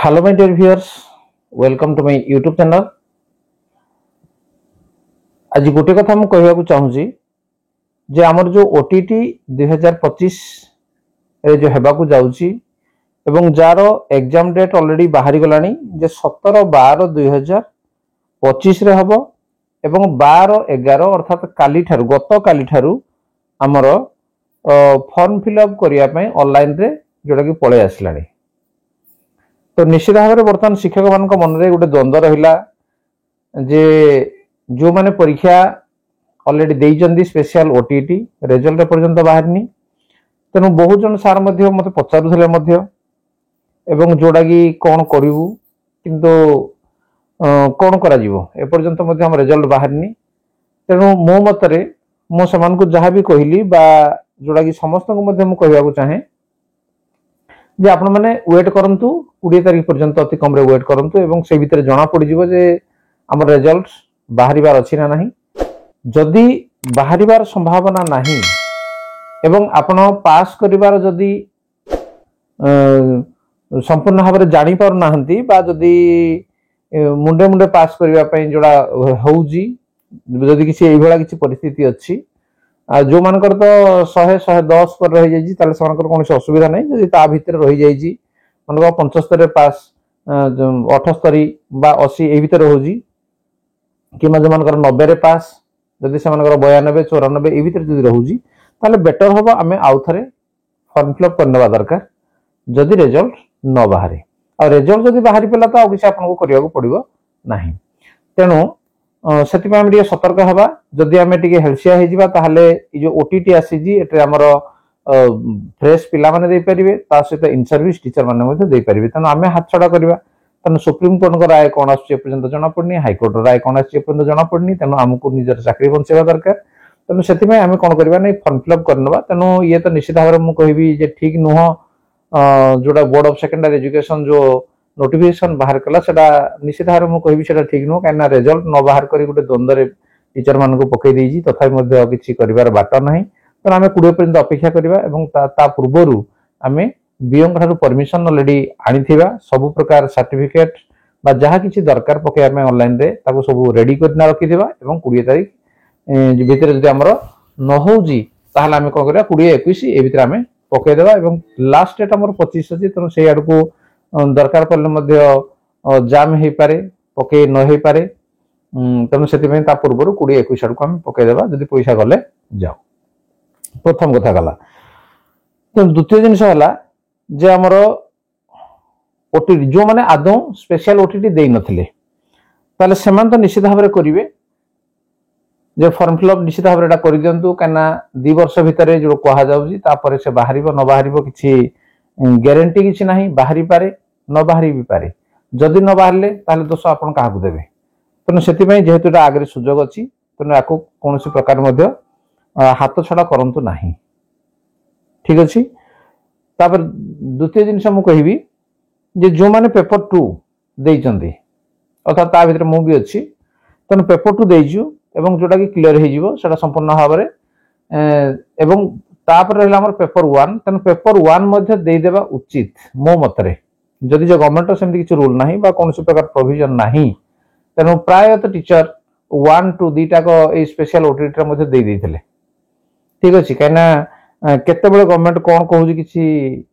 Hello my dear viewers, welcome to my YouTube channel। आज गोटे कथा मु कहवाकू चाहूँगी जे आमर जो ओटीटी 2025 रे जो हेबाकू जाउची एवं जार एग्जाम डेट ऑलरेडी बाहरी गलानी जे 17/12/2025 रे हबो एवं 12/11 अर्थात काली ठारू गत काली ठारू आमर फॉर्म फिलअप करिया पय ऑनलाइन रे जोटा कि पळे आसलानी। तो निश्चित भाव में बर्तमान शिक्षक मान मन में गोटे द्वंद्व रहा जे जो माने परीक्षा ऑलरेडी देइचंदी स्पेशल ओटीटी रिजल्ट पर्यंत बाहरनी तेणु बहुत जन सार मत पचारुले एवं जोड़ा कि कौन करू किंतु कौन करा एपर्यंत हम रिजल्ट बाहरनी तेणु मो मतरे मो समान को जहाँ भी कहली जोड़ा कि समस्त को कहवाक चाहे जे आपण माने वेट करंतु 20 तारिख पर्यंत अति कम रे वेट करंतु एवं से भितर जना पड़ी जिवो जे हमर रिजल्ट बाहरिबार अछि ना नाही। जदि बाहरिबार संभावना नाही एवं आपण पास करिबार जदि संपूर्ण भाव रे जानि पार नाहंती बा जदि मुंडे मुंडे पास करिबा पई जोडा होउजी जदि किछि एई भला किछि परिस्थिति अछि जो मानकर तो 100-110 पर रही जाइए ताले समानकर कौन असुविधा नहीं जदि ता भीतर रही जाइए मन 75 पास 78 बा 80 ए भीतर होजी कि जो मानकर 90 रे पास जदि से मानकर 92 94 ए भीतर जदि रहूजी ताले बेटर होबो आमे आउ थरे फॉर्म फिलअप करनवा दरकार जदि रिजल्ट न बाहरे आ रिजल्ट जदि बाहरी पेला तो आ किछ आपन को करिया को पड़िबो नाही। तेनु सेति पे हम टिके सतर्क हवा जदि आमे टिके हेल्सिया हे जिबा ताहाले ई जो ओटीटी आसी जी एटे हमर फ्रेश पिला माने दे परिबे ता सहित इन सर्विस टीचर माने मध्ये दे परिबे तनो आमे हाथ छडा करबा तनो सुप्रीम कोर्ट को राय कोन आसी पर्यंत जना पड़नी हाई कोर्ट राय कोन आसी पर्यंत जना पड़नी तनो हमकु निजर चाकरी बंचेबा दरकार तनो सेति में आमे कोन करबा नै फॉर्म फिलअप करनबा तनो ये तो निश्चित भाव मु कहबी जे ठीक नुह जोडा बोर्ड ऑफ सेकेंडरी एजुकेशन जो नोटिफिकेशन बाहर कला सेटा निश्चित भाव मु कहबी सेटा ठीक नुह काना रिजल्ट न बाहर करी गुटे द्वंद्व रे टीचर मान को पकई देजी तथापि मध्ये किछि करिवार बाट नाही तो आमे 20 पर्यंत अपेक्षा करबा एवं ता पूर्वरु आमे बीओ ठारू परमिशन ऑलरेडी आनिथिबा सब प्रकार सर्टिफिकेट बा जहा किछि दरकार पके आमे ऑनलाइन रे ताको सब रेडी करना रखि देबा एवं 20 तारिख भीतर जदि हमरो न होउजी ताहाले आमे को करिया 20 21 ए भीतर आमे पके देबा एवं लास्ट डेट हमरो 25 अछि त सेई आड को दरकार पड़ले मध्य जाम हे पारे पके न हे पारे तनु सेति में ता पूर्वरु 20 21 आड को हम पके देबा जदि पैसा गले जाओ। प्रथम कथा गला तो द्वितीय जिनिस हला जे हमरो ओटीटी जो माने आदौ स्पेशल ओटीटी देई नथिले ताले समान तो निश्चित भाव रे करिवे जे फॉर्म फिलअप निश्चित भाव रे एटा करि दियंतु काना 2 वर्ष भितरे जो कहा जाउजी ता परे से बाहरिबो न बाहरिबो किछि ग्यारंटी किछि नाही बाहरी पारे न बाहरी भी पारे जदि न बाहरले ताले दोष आपण काहा को देबे तनो सेति पय जेहेतु एटा आगरे सुजोग अछि तनो याको कोनोसी प्रकार मध्ये हाथ छडा करंतु नाही। ठीक अछि तापर द्वितीय जिनिस मु कहिबी जे जो माने पेपर 2 देइचंदी अर्थात ता भीतर मु भी अछि तनो पेपर 2 देइजु एवं जोटा कि क्लियर हे जिवो सेटा संपूर्ण भाबरे एवं तापर रहला हमर पेपर 1 तनो पेपर 1 मध्ये देइ देबा उचित मो मतरे जदि जो गवर्नमेंट सेमति किछ रूल नाही बा कोनोसी प्रकार प्रोविजन नाही तनो प्राय तो टीचर 1 2 2टा को ए स्पेशल ओटीटी मध्ये देइ देथिले। ठीक अछि काना केते बेले गवर्नमेंट कोन कहूजी किछि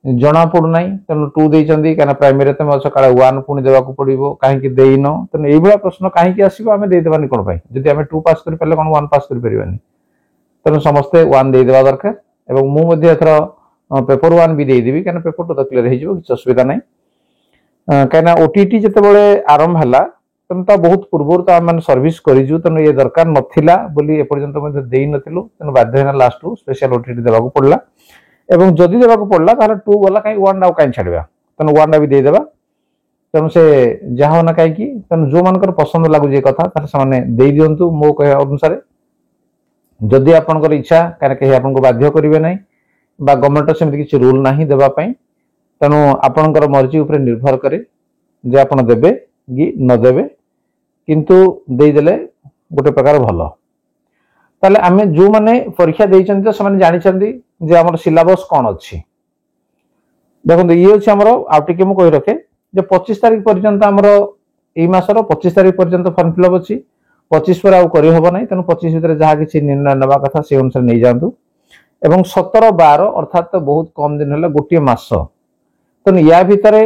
जना पडु नाही तनो 2 देइचंदी काना प्राइमरी ते म सकाळे 1 पुनी देबा को पडिबो काहे कि देइनो तनो एई बळा प्रश्न काहे कि आसीबो आमे देइ देबानी कोन पय जदि आमे 2 पास करि पले कोन 1 पास करि परिबानी तनो समस्ते 1 देइ देबा दरकार एवं मु मध्ये एथरा पेपर 1 भी देइ देबी काना पेपर 2 तो क्लियर हे जिवो किछ असुविधा नाही काना ओटीटी जते बेले आरंभ हला तनो ता बहुत पूर्व तो हम सर्विस करिजु तनो ये दरकार नथिला बोली ए पर्यंत मध्ये देइ नथिलु तनो बाध्य हेना लास्ट टू स्पेशल ओटीटी देबा को पडला एवं जदि देबा को पडला ताले 2 गला काई 1 नाउ काई छाडबा तनो 1 भी दे देबा तनो से जहा होना काई कि तनो जो मानकर पसंद लागु जे कथा ताले सामाने देइ दियंतु मो कहे अनुसार जदि आपनकर इच्छा काने कहे आपन को बाध्य करिवे नै बा गवर्नमेंट सेमति किछ रूल नाही देबा पई तनो आपनकर मर्जी ऊपर निर्भर करे जे आपन देबे कि न देबे किंतु देइ देले गोटे प्रकार भलो ताले आमे जो माने परीक्षा देइचंती से माने जानि चंदी जे हमर सिलेबस कोन अछि देखो ये हमर आउ टिके मु कहि रखे जे 25 तारिख पर्यंत आमर एई मासर 25 तारिख पर्यंत फॉर्म फिलअप अछि 25 पर आउ करि हबो नै तेनु 25 भितर जहा किछि निर्णय नबा कथा से अनुसार नै जांतु एवं 17 12 अर्थात तो बहुत कम दिन हला गोटे मास तेनु या भितर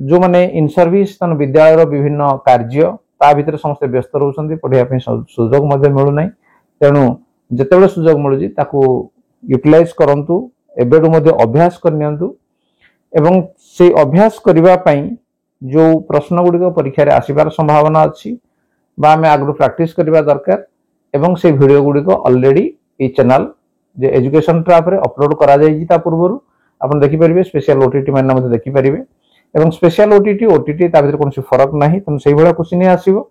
जो माने इन सर्विस तन विद्यालय विभिन्न कार्य ता भितर समस्त व्यस्त रहउछन्ती पढिया पे सुजोग मध्ये मिलु नै तेनु जेतेबेले सुजोग मिलुजी ताकू यूटिलाइज करंतु एबेडु मध्ये अभ्यास करनियंतु एवं से अभ्यास करिबा पई जो प्रश्न गुडी परीक्षा रे आसीबार संभावना अछि बा हमें आगु प्रैक्टिस करिबा दरकार एवं से वीडियो गुडी ऑलरेडी ए चैनल जे एजुकेशन ट्रैप रे अपलोड करा जाई ता पूर्वरु आपण देखि परिबे स्पेशल ओटीटी माने मध्ये देखि परिबे एवं स्पेशल ओटीटी ता भीतर कोनसी फरक नाही तन सेही भला क्वेश्चन ही आसीबो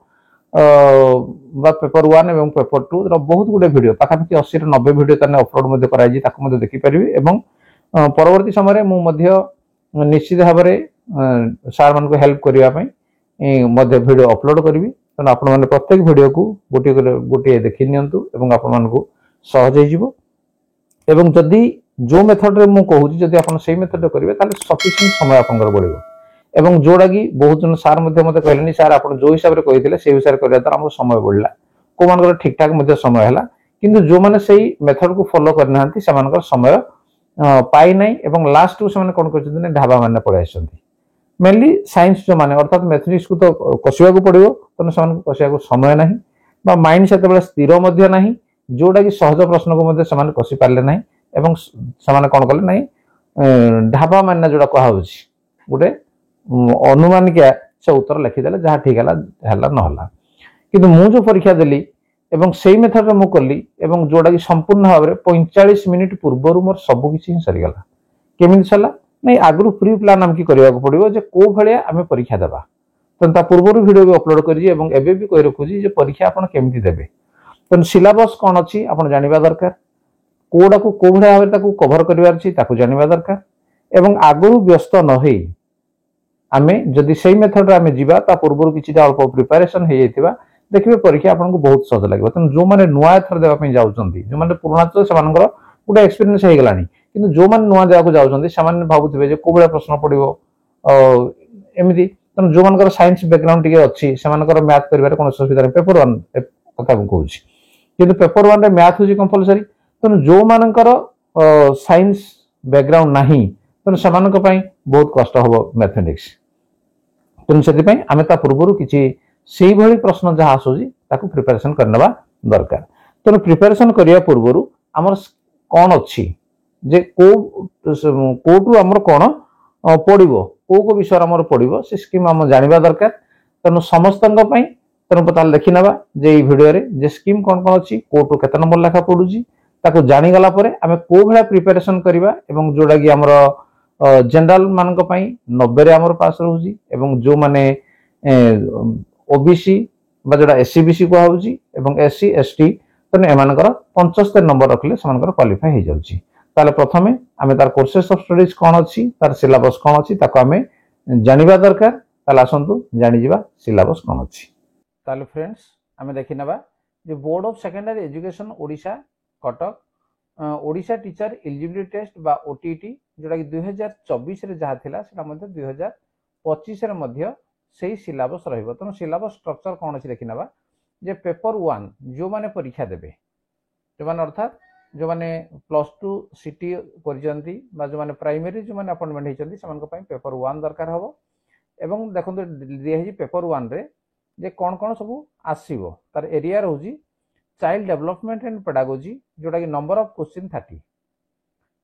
बा पेपर 1 एवं पेपर 2 रो बहुत गुडे वीडियो पाखापाखि 80 रो 90 वीडियो तने अपलोड मध्ये कराई जी ताको मध्ये देखि परिबे एवं परवर्ती समय रे मु मध्ये निश्चित भाबरे सार मान को हेल्प करिया पई मध्ये वीडियो अपलोड करबी तन आपण माने प्रत्येक वीडियो को गोटे गोटे देखि नियंतु एवं आपण मान को सहज हे जिवो एवं जदी जो मेथड रे मु कहूची जदी आपण सेही मेथड करिवे ताले सफिशिएंट समय आपनकर बढिबो एवं जोड़ा कि बहुत जन सार मते कहलेनी सार आपण जो हिसाब रे कहिथिले सेही हिसाब करिया त हमर समय बढ़ला को मानकर ठीक ठाक मते समय हला किंतु जो माने सेही मेथड को फॉलो करनांती समानकर समय पाई नै एवं लास्ट को समान कोन करछन ढाबा माने पढाइछन्ती मेनली साइंस जो माने अर्थात मैथमेटिक्स को तो कसिया को पड़िबो तने समान को कसिया को समय नाही बा माइंड सेते स्थिर मध्य नाही जोड़ा कि सहज प्रश्न को मध्य समान कसी पारले नाही एवं समान कोन करले नाही ढाबा माने जोड़ा कहा होछि गुटे अनुमान क्या से उत्तर लिखिदेले जहाँ ठीक है न हला किंतु मु जो परीक्षा देली एवं सेही मेथड रे मु करली एवं जोड़ा कि संपूर्ण भाव में 45 मिनिट पूर्व मोर सब किछि सरी गला केमिति सला नै आगु प्री प्लान हम की करबा को पड़िबो जे को भलिया हमें परीक्षा देबा तन ता पूर्व वीडियो भी अपलोड करी एवं एबे भी कहि रखुजी जे परीक्षा आपण केमिति देबे तन सिलेबस कोन अछि आपण जानिबा दरकार कोडा को को भलिया भाबे ताकू कवर करिवार छी ताकू जानिबा दरकार एवं आगु व्यस्त न होई आमे जदि सेही मेथड रे आमे जिबा ता पूर्व किछि अल्प प्रिपरेशन हे जैतिबा देखिबे परीक्षा आपनको बहुत सहज लागबो तन जो माने नुआ थर देबा पई जाउचंती जो माने पुराना तो समानकर गुटे एक्सपीरियंस हे गलानी किंतु जो माने नुआ देबा को जाउचंती सामान्य भाबुथिबे जे कोबळे प्रश्न पडिबो एमिति तन जो मानकर साइंस बैकग्राउंड टिके अछि समानकर मैथ करिवारे कोन सुविधा पेपर 1 कथा को कहूची किंतु पेपर 1 रे मैथ होची कंपलसरी तन जो मानकर साइंस बैकग्राउंड नाही तन समानक पई बहुत कष्ट होबो मैथमेटिक्स तेणु से आम ता पूर्व किसी से भाई प्रश्न जहाँ आसूसी ताकू प्रिपरेशन करनेबा दरकार तेणु प्रिपरेशन करिया पूर्व आमर कौन अच्छी जे कोटू आमर कौन पड़ो को विषय आमर पड़ो से स्कीम आम जानिबा दरकार तेणु समस्त तेणु पता देखि नेबा जे ई वीडियो रे जे स्कीम कौन कौन अच्छी कोटू केते नंबर लेखा पड़ुजी ताकू जानिगला परे आमे को भला प्रिपरेशन करिबा एवं जोड़ा कि आमर जनरल मानक पई 90 रे हमर पास रहउजी एवं जो माने ओबीसी बा जोड़ा एससीबीसी को होउजी एवं एससी एसटी तने एमानकर 75 नंबर रखले समानकर क्वालिफाई हे जाउची ताले प्रथमे आमे तार कोर्सेस ऑफ स्टडीज कोन अछि तार सिलेबस कोन अछि ताको आमे जानिबा दरकार ताले आसंतु जानि जिबा सिलेबस कोन अछि ताले फ्रेंड्स आमे देखि नेबा जे board of secondary education Odisha Cuttack Odisha teacher eligibility test बा ओटीटी जोड़ा कि 2024 रे जहा थिला सेटा मध्ये 2025 रे मध्ये सेही सिलेबस रहइबो तनो सिलेबस स्ट्रक्चर कोन अछि देखि नेबा जे पेपर 1 जो माने परीक्षा देबे जो माने अर्थात जो माने +2 सिटी करजंती बा जो माने प्राइमरी जो माने अपॉइंटमेंट हेचंती समान को पई पेपर 1 दरकार हबो एवं देखंतु दिया हे पेपर 1 रे जे कोन कोन सब आसीबो तार एरिया रहउजी चाइल्ड डेवलपमेंट एंड पेडागोजी जोड़ा कि नंबर ऑफ क्वेश्चन 30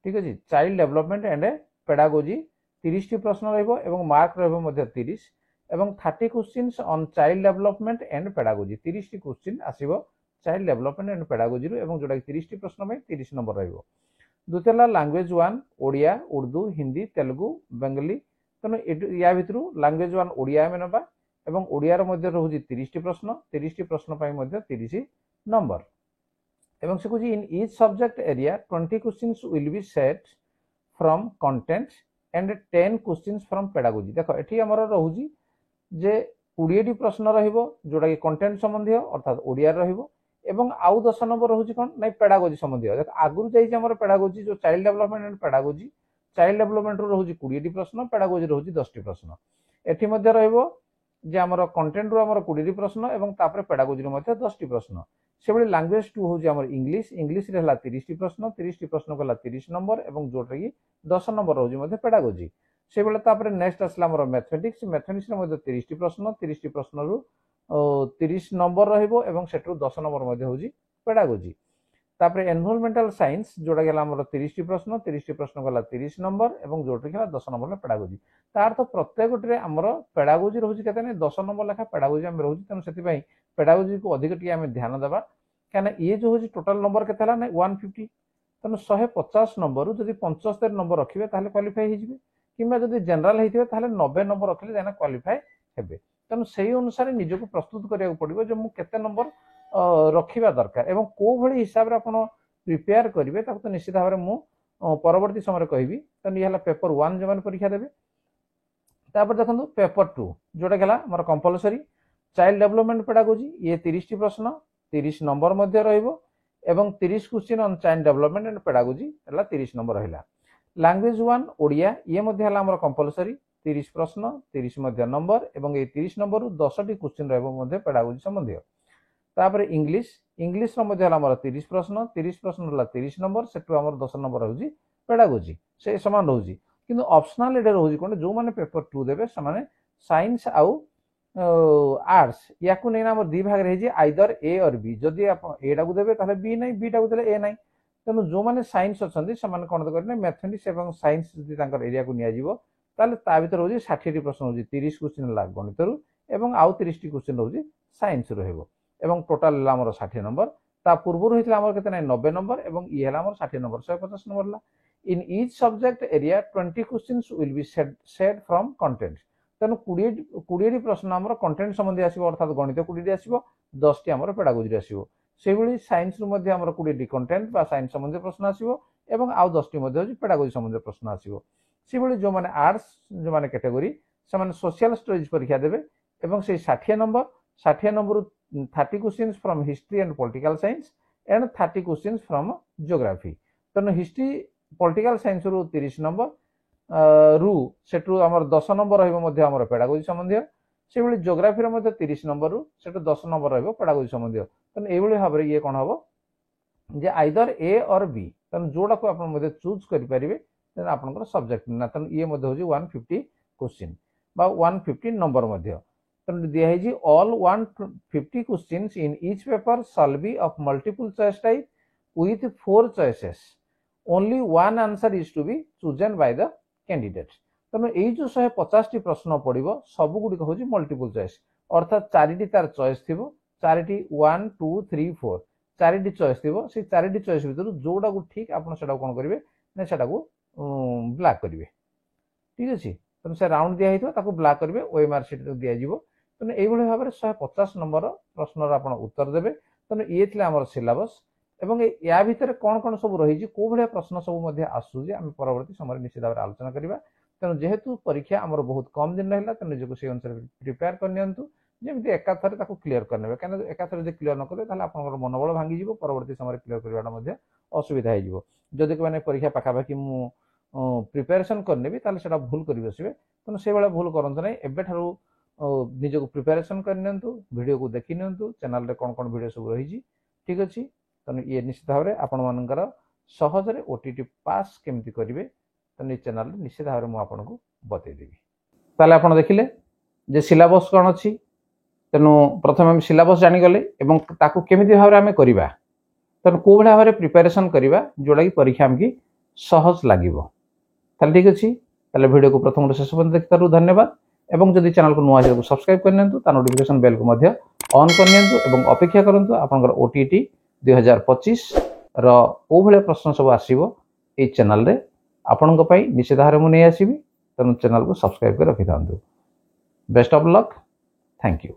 ठीक अछि चाइल्ड डेवलपमेंट एंड पेडागोजी 30 टी प्रश्न रहइबो एवं मार्क रहइबो मध्ये 30 एवं 30 questions on child development and pedagogy 30 टी क्वेश्चन आसीबो चाइल्ड डेवलपमेंट एंड पेडागोजी रो एवं जोड़ा कि 30 टी प्रश्न में 30 नंबर रहइबो दुतेला लैंग्वेज 1 ओडिया उर्दू हिंदी तेलुगु बंगाली तनो या भितरु लैंग्वेज 1 ओडिया में नबा एवं ओडिया रो मध्ये रहउजी 30 टी प्रश्न पई मध्ये 30 नंबर एवं से कुछ इन each subject area 20 questions will B set from content and 10 questions from pedagogy देखो एठी हमर रहउजी जे 20 टी प्रश्न रहिबो जोडा कि कंटेंट संबंधी अर्थात ओडिया रहिबो एवं आउ 10 नंबर रहउजी कोन नै पेडागोजी संबंधी देखो आगुर जाई जे हमर पेडागोजी जो child development and pedagogy child development रोज 20 प्रश्न, पेडागोजी रोज 10 प्रश्न। एठी मध्ये रहइबो जे हमर कंटेंट रो हमर 20 प्रश्न एवं तापर पेडागोजी रो मध्ये 10 प्रश्न। सेबळे लैंग्वेज 2 होजी हमर इंग्लिश, इंग्लिश रे हला 30 प्रश्न, 30 प्रश्न कला 30 नंबर एवं जोटा कि 10 नंबर रोज मध्ये पेडागोजी। सेबळे तापर नेक्स्ट असला हमर मैथमेटिक्स, मैथमेटिक्स रे मध्ये 30 प्रश्न, 30 प्रश्न रु 30 नंबर रहइबो एवं सेटु 10 नंबर मध्ये होजी पेडागोजी। तापर एनवायरमेंटल साइंस जोटा गेला हमर 30 प्रश्न, 30 प्रश्न गला 30 नंबर एवं जोटा गेला 10 नंबर पेडागोजी। तार तो प्रत्येक गोटे हमर पेडागोजी रहउची केते ने 10 नंबर लेखा पेडागोजी हम रहउची, तन सेति पई पेडागोजी को अधिक टी हम ध्यान देबा, काना ये जो होची टोटल नंबर केते हला ने 150, तन 150 नंबर रु जदी 75 नंबर रखिबे ताले क्वालिफाई हे जिवे, किबा जदी जनरल हेतिबे ताले 90 नंबर रखले जाना क्वालिफाई हेबे। तन सेही अनुसार निजको प्रस्तुत करिया पड़िबो जे मु केते नंबर रखिबा दरकार एवं को भली हिसाब रे आपण प्रिपेयर करिवे ताको तो निश्चित भाबरे मु परवर्ती समय कहबी। तन ये हला पेपर 1 जमान परीक्षा देबे। तापर देखंतु पेपर 2 जोटा गेला हमर कंपलसरी चाइल्ड डेवलपमेंट पेडागोजी, ये 30 प्रश्न, 30 नंबर मध्ये रहइबो एवं 30 question on child development and pedagogy हला 30 नंबर रहिला। लैंग्वेज 1 ओडिया, ये मध्ये हला हमर कंपलसरी 30 प्रश्न, 30 मध्ये नंबर एवं ये 30 नंबर रु 10 टी क्वेश्चन रहइबो मध्ये पेडागोजी संबंधी। तापर इंग्लिश, इंग्लिश रो मध्ये हला हमर 30 प्रश्न, 30 प्रश्न हला 30 नंबर, सेटु हमर 10 नंबर रहउजी पेडागोजी, से समान रहउजी। किंतु ऑप्शनल एडे रहउजी कोन जो माने पेपर 2 देबे समाने साइंस आउ आर्ट्स याकू नेना हमर दी भाग रही जे आइदर ए और बी, जदी आप ए टाकू देबे ताले बी नै, बी टाकू देले ए नै। तनु जो माने साइंस अछंदी समान कोन करने मैथमेटिक्स एवं साइंस जदी तांकर एरिया को निया जीवो ताले ता भीतर होजी 60 टी प्रश्न होजी, 30 क्वेश्चन ला गणित रु एवं आउ 30 टी क्वेश्चन होजी साइंस रहइबो एवं टोटल ला हमर 60 नंबर। ता पूर्व रहितला हमर केते नै 90 नंबर एवं ई हला हमर 60 नंबर, 150 नंबर ला। In each subject area 20 questions will be set from content. तनु 20 प्रश्न हमर कंटेंट संबंधी आसीबो, अर्थात गणित 20 टी आसीबो, 10 टी हमर पेडागोजी आसीबो। सेबळी साइंस रु मध्ये हमर 20 टी कंटेंट बा साइंस संबंधी प्रश्न आसीबो एवं आउ 10 टी मध्ये होजी पेडागोजी संबंधी प्रश्न आसीबो। सेबळी जो माने आर्ट्स जो माने कैटेगरी से माने सोशल स्टडीज परीक्षा देबे एवं से 60 number 30 questions from history and political science and 30 questions from geography. Tanu history political science रु 30 नंबर रु सेटु हमर 10 नंबर रहइबो मध्ये हमर पेडागोजी संबंधी। सेबळी ज्योग्राफी रो मध्ये 30 नंबर रु सेटु 10 नंबर रहइबो पेडागोजी संबंधी। तनु एबळी भाबरे ये कोन हबो जे आइदर ए और बी, तनु जोडा को आपण मध्ये चूज करि परिबे, तनु आपनकर सब्जेक्ट ना। तनु ये मध्ये होजी 150 क्वेश्चन बा 150 नंबर मध्ये। तनु दिया है जी all 150 questions in each paper shall be of multiple choice type with 4 choices, only one answer is to be chosen by the candidate। तनु एई जो 150 टी प्रश्न पड़िबो सब गुडी होजी मल्टीपल चॉइस, अर्थात 4 टी तार चॉइस थिबो, 4 टी 1 2 3 4 4 टी चॉइस थिबो। से 4 T choice भीतर जोडा को ठीक आपण सेटा कोन करिवे ने सेटा को ब्लैक करिवे, ठीक अछि। तनु से राउंड दिया हितो ताको ब्लैक करिवे, ओएमआर शीट दिया जिवो। तनु एई भली भाबरे 150 नंबर प्रश्नर आपण उत्तर देबे। तनु ये थिला हमर सिलेबस एवं या भीतर कोन कोन सब रही को भलिया प्रश्न सब मध्ये आसु जे हम परवर्ती समय निश्चित भाव आलोचना करिबा। तेणु जेहेतु परीक्षा हमर बहुत कम दिन रहला, तेणु निजको से अनुसार प्रिपेयर कर नियंतु जेमिति एकाथरे ताको क्लियर करनेबे, कान एकाथरे जे क्लियर न करे ताले आपनकर मनोबल भांगी जिवो, परवर्ती समय क्लियर करबाटा मध्ये असुविधा हे जिवो। जदि को माने परीक्षा पाखा पाखी मु प्रिपरेशन करनेबी ताले सेटा भूल करि बसिबे। तेणु से बेला भूल करंत नै, एबे थारु निजको प्रिपरेशन कर नियंतु, वीडियो को देखि नियंतु, चैनल रे कोन कोन वीडियो सब रही जी, ठीक अछि। तनु ये निश्चित भाव आपण मानकर सहज रे ओटीटी पास केमती करिवे, तनु चैनल निश्चित भाव मु आपनको बतै देबी। ताले आपण देखिले जे सिलेबस कोन अछि। तेणु प्रथम हम सिलेबस जानि गले एवं ताकू केमिति भाव हम करिबा, तेणु को भाव रे प्रिपरेशन करिबा जोडा कि परीक्षा हमकी सहज लागिबो। ताले ठीक अछि। ताले वीडियो को प्रथम शेष पर्यंत देखितारु धन्यवाद। एवं जदि चैनल को नुआ को सब्सक्राइब कर नियंतु, ता नोटिफिकेशन बेल को मध्य ऑन कर नियंतु एवं अपेक्षा करंतु आपनकर ओटीटी 2025 रो ओ भले प्रश्न सब आसीबो ए चैनल रे आपनक पई निश्चित भाव मु नै आसीबी। तेणु चैनल को सब्सक्राइब कर रखि थांतु। Best of luck, thank you.